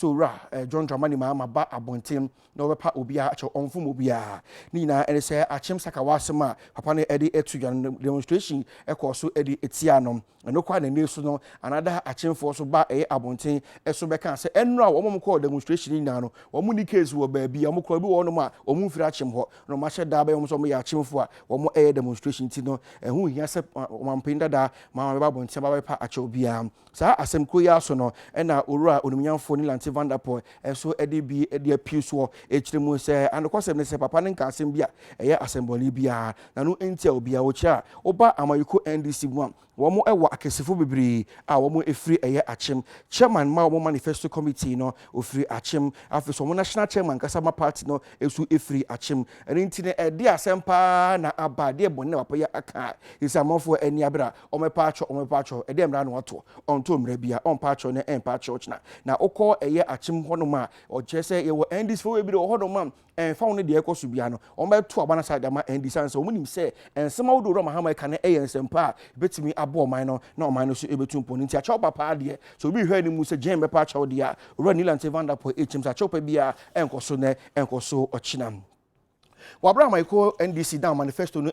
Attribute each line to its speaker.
Speaker 1: so John Dramani Mahama ba abonten na obepa obia acho onfum obia ni na ene se Akyem Sakawa asema papa ne edi etu demonstration ekoso edi etia no eno kwa na nesu no another Akyemfo so ba abonten eso beka se enno a wo ko demonstration ni na no wo mu ni case wo ba bia mo ko bi wo no ma wo mu mfiri Akyem ho no ma hye da ba wo so mo ya Akyemfo a wo mo demonstration ti no ehu hia se mampenda da ma ba abonten ba pa acho bia sa asem ko ya so no ena owura onumnyamfo Nii Lantey Vanderpuye so edi appeals wo echiremu se andokosem ne se papa ne nkasem bia eye assembly bia na no entia obia wo chia oba amayiko NDC mu wo mo ewa akesefo bebre a wo mo efiri eye Akyem chairman ma wo manifesto committee no ofiri Akyem afeso mo national chairman kasama party no esu efiri Akyem enti ne edi asempa na abade bonne papa ya aka isamofo eni abra omepa acho edi emra no wato onto mra bia onpa acho ne enpa acho china na okọ eye Akyem honoma o jese ye wo NDC fo we bi honoma fa won de ekoso bia no o meto abana side ama NDC anse o munim se ensema wo do Mahama ka na eye ensempa betimi abo man no na o man no so ebetu mponi nti acho papa de so bi hwe ni mu se gen bepa acho de a Nii Lantey Vanderpuye Akyem sa acho pa bia enkoso ne enkoso ochina wabra maiko NDC down manifesto no